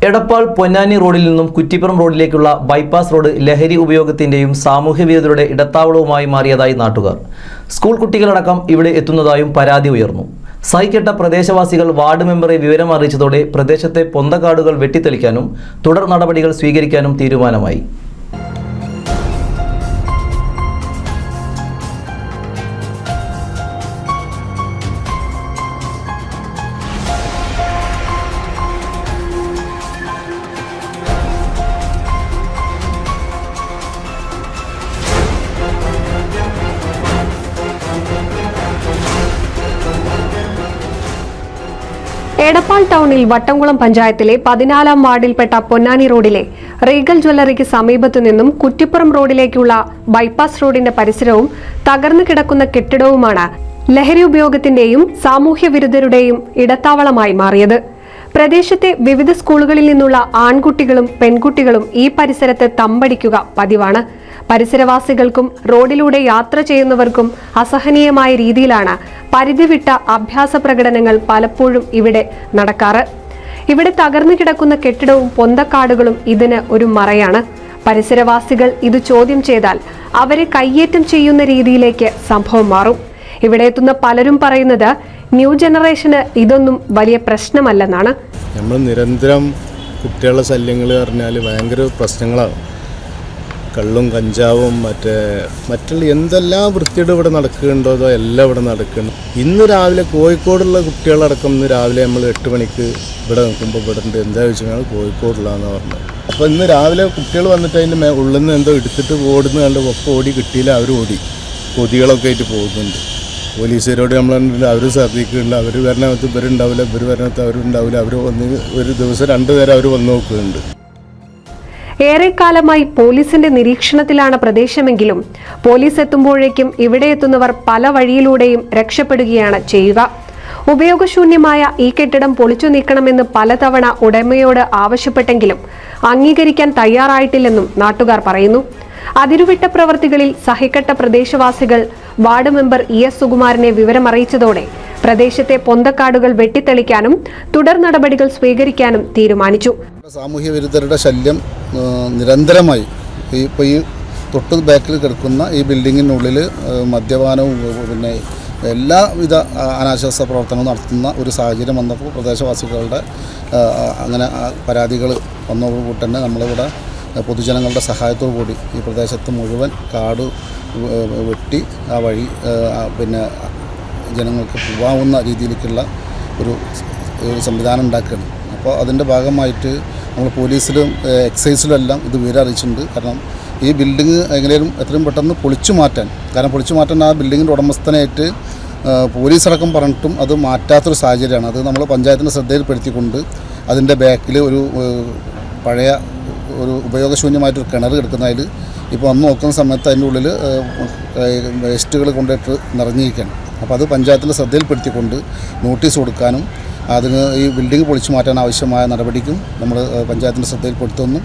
എടപ്പാൾ പൊന്നാനി റോഡിൽ നിന്നും Kuttippuram റോഡിലേക്കുള്ള bypass road ലഹരി ഉപയോഗത്തിന്റെയും സാമൂഹ്യവിരുദ്ധരുടെ ഇടത്താവളവുമായി മാറിയതായി നാട്ടുകാർ. സ്കൂൾ കുട്ടികളടക്കം ഇവിടെ എത്തുന്നതായും പരാതി ഉയർന്നു. സഹിക്കെട്ട പ്രദേശവാസികൾ വാർഡ് മെമ്പറെ വിവരം അറിയിച്ചതോടെ പ്രദേശത്തെ പൊന്തക്കാടുകൾ വെട്ടിത്തെളിക്കാനും തുടർ നടപടികൾ സ്വീകരിക്കാനും തീരുമാനമായി. എടപ്പാൾ ടൗണിൽ വട്ടംകുളം പഞ്ചായത്തിലെ 14-ാം വാർഡിൽപ്പെട്ട പൊന്നാനി റോഡിലെ റീഗൽ ജ്വല്ലറിക്ക് സമീപത്തു നിന്നും കുറ്റിപ്പുറം റോഡിലേക്കുള്ള ബൈപ്പാസ് റോഡിന്റെ പരിസരവും തകർന്നു കിടക്കുന്ന കെട്ടിടവുമാണ് ലഹരി ഉപയോഗത്തിന്റെയും സാമൂഹ്യ വിരുദ്ധരുടെയും ഇടത്താവളമായി മാറിയത്. പ്രദേശത്തെ വിവിധ സ്കൂളുകളിൽ നിന്നുള്ള ആൺകുട്ടികളും പെൺകുട്ടികളും ഈ പരിസരത്ത് തമ്പടിക്കുക പതിവാണ്. പരിസരവാസികൾക്കും റോഡിലൂടെ യാത്ര ചെയ്യുന്നവർക്കും അസഹനീയമായ രീതിയിലാണ് പരിധിവിട്ട അഭ്യാസ പ്രകടനങ്ങൾ പലപ്പോഴും ഇവിടെ നടക്കാറ്. ഇവിടെ തകർന്നു കിടക്കുന്ന കെട്ടിടവും പൊന്തക്കാടുകളും ഇതിന് ഒരു മറയാണ്. പരിസരവാസികൾ ഇത് ചോദ്യം ചെയ്താൽ അവരെ കയ്യേറ്റം ചെയ്യുന്ന രീതിയിലേക്ക് സംഭവം മാറും. ഇവിടെ എത്തുന്ന പലരും പറയുന്നത് ന്യൂ ജനറേഷന് ഇതൊന്നും വലിയ പ്രശ്നമല്ലെന്നാണ്. നമ്മൾ നിരന്തരം കുട്ടികളുടെ ശല്യങ്ങൾ പറഞ്ഞാൽ ഭയങ്കര പ്രശ്നങ്ങളാണ്. കള്ളും കഞ്ചാവും മറ്റുള്ള എന്തെല്ലാം വൃത്തിയുടെ ഇവിടെ നടക്കുന്നുണ്ടോ അതോ എല്ലാം ഇവിടെ നടക്കുന്നു. ഇന്ന് രാവിലെ കോഴിക്കോടുള്ള കുട്ടികളടക്കം ഇന്ന് രാവിലെ നമ്മൾ 8 മണിക്ക് ഇവിടെ നിൽക്കുമ്പോൾ ഇവിടെ ഉണ്ട് എന്താ ചോദിച്ചാൽ കോഴിക്കോടുള്ളതെന്ന് പറഞ്ഞത്. അപ്പോൾ ഇന്ന് രാവിലെ കുട്ടികൾ വന്നിട്ട് അതിൻ്റെ ഉള്ളിൽ നിന്ന് എന്തോ എടുത്തിട്ട് ഓടുന്ന കണ്ട് ഒപ്പം ഓടി കിട്ടിയില്ല. അവർ ഓടി കൊതികളൊക്കെ ആയിട്ട് പോകുന്നുണ്ട്. പോലീസുകാരോട് നമ്മൾ അവർ ശ്രദ്ധിക്കുന്നുണ്ട്. അവർ വരണത്ത് ഇവരുണ്ടാവില്ല, ഇവർ വരണത്ത് അവരുണ്ടാവില്ല. അവർ വന്ന് ഒരു ദിവസം 2 നേരം അവർ വന്ന് നോക്കുന്നുണ്ട്. ഏറെക്കാലമായി പോലീസിന്റെ നിരീക്ഷണത്തിലാണ് പ്രദേശമെങ്കിലും പോലീസ് എത്തുമ്പോഴേക്കും ഇവിടെ എത്തുന്നവർ പല വഴിയിലൂടെയും രക്ഷപ്പെടുകയാണ് ചെയ്യുക. ഉപയോഗശൂന്യമായ ഈ കെട്ടിടം പൊളിച്ചു നീക്കണമെന്ന് പലതവണ ഉടമയോട് ആവശ്യപ്പെട്ടെങ്കിലും അംഗീകരിക്കാൻ തയ്യാറായിട്ടില്ലെന്നും നാട്ടുകാർ പറയുന്നു. അതിരുവിട്ട പ്രവർത്തികളിൽ സഹിക്കെട്ട പ്രദേശവാസികൾ വാർഡ് മെമ്പർ ES സുകുമാരനെ വിവരമറിയിച്ചതോടെ പ്രദേശത്തെ പൊന്തക്കാടുകൾ വെട്ടിത്തെളിക്കാനും തുടർ നടപടികൾ സ്വീകരിക്കാനും തീരുമാനിച്ചു. സാമൂഹ്യ വിരുദ്ധരുടെ ശല്യം നിരന്തരമായി ഇപ്പോൾ ഈ തൊട്ട് ബാക്കിൽ കിടക്കുന്ന ഈ ബിൽഡിങ്ങിനുള്ളിൽ മദ്യപാനവും പിന്നെ എല്ലാവിധ അനാശാസ പ്രവർത്തനവും നടത്തുന്ന ഒരു സാഹചര്യം വന്നപ്പോൾ പ്രദേശവാസികളുടെ അങ്ങനെ പരാതികൾ വന്നതോടുകൂടി തന്നെ നമ്മളിവിടെ പൊതുജനങ്ങളുടെ സഹായത്തോടു കൂടി ഈ പ്രദേശത്ത് മുഴുവൻ കാട് വെട്ടി ആ വഴി പിന്നെ ജനങ്ങൾക്ക് പോകാവുന്ന രീതിയിലേക്കുള്ള ഒരു സംവിധാനം ഉണ്ടാക്കുകയാണ്. അപ്പോൾ അതിൻ്റെ ഭാഗമായിട്ട് നമ്മൾ പോലീസിലും എക്സൈസിലും എല്ലാം ഇത് വിവരം അറിയിച്ചിട്ടുണ്ട്. കാരണം ഈ ബിൽഡിങ് എങ്ങനെയും എത്രയും പെട്ടെന്ന് പൊളിച്ചു മാറ്റാൻ, കാരണം പൊളിച്ചു മാറ്റാൻ ആ ബിൽഡിങ്ങിൻ്റെ ഉടമസ്ഥനായിട്ട് പോലീസടക്കം പറഞ്ഞിട്ടും അത് മാറ്റാത്തൊരു സാഹചര്യമാണ്. അത് നമ്മൾ പഞ്ചായത്തിൻ്റെ ശ്രദ്ധയിൽപ്പെടുത്തിക്കൊണ്ട് അതിൻ്റെ ബാക്കിൽ ഒരു പഴയ ഒരു ഉപയോഗശൂന്യമായിട്ടൊരു കിണർ കിടക്കുന്നതിൽ ഇപ്പോൾ വന്ന് നോക്കുന്ന സമയത്ത് അതിൻ്റെ ഉള്ളിൽ വേസ്റ്റുകൾ കൊണ്ടിട്ട് നിറഞ്ഞിരിക്കുകയാണ്. അപ്പോൾ അത് പഞ്ചായത്തിൻ്റെ ശ്രദ്ധയിൽപ്പെടുത്തിക്കൊണ്ട് നോട്ടീസ് കൊടുക്കാനും അതിന് ഈ ബിൽഡിംഗ് പൊളിച്ചു മാറ്റാൻ ആവശ്യമായ നടപടിക്കും നമ്മൾ പഞ്ചായത്തിൻ്റെ ശ്രദ്ധയിൽപ്പെടുത്തുന്നു.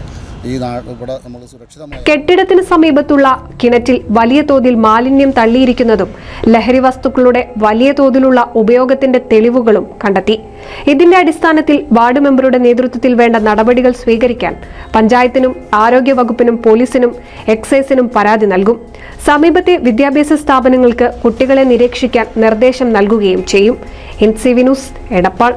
ഈ ഇവിടെ നമ്മൾ സുരക്ഷിതമായി കെട്ടിടത്തിന് സമീപത്തുള്ള കിണറ്റിൽ വലിയ തോതിൽ മാലിന്യം തള്ളിയിരിക്കുന്നതും ലഹരി വസ്തുക്കളുടെ വലിയ തോതിലുള്ള ഉപയോഗത്തിന്റെ തെളിവുകളും കണ്ടെത്തി. ഇതിന്റെ അടിസ്ഥാനത്തിൽ വാർഡ് മെമ്പറുടെ നേതൃത്വത്തിൽ വേണ്ട നടപടികൾ സ്വീകരിക്കാൻ പഞ്ചായത്തിനും ആരോഗ്യ വകുപ്പിനും പോലീസിനും എക്സൈസിനും പരാതി നൽകും. സമീപത്തെ വിദ്യാഭ്യാസ സ്ഥാപനങ്ങൾക്ക് കുട്ടികളെ നിരീക്ഷിക്കാൻ നിർദ്ദേശം നൽകുകയും ചെയ്യും. NCV news, Edappal.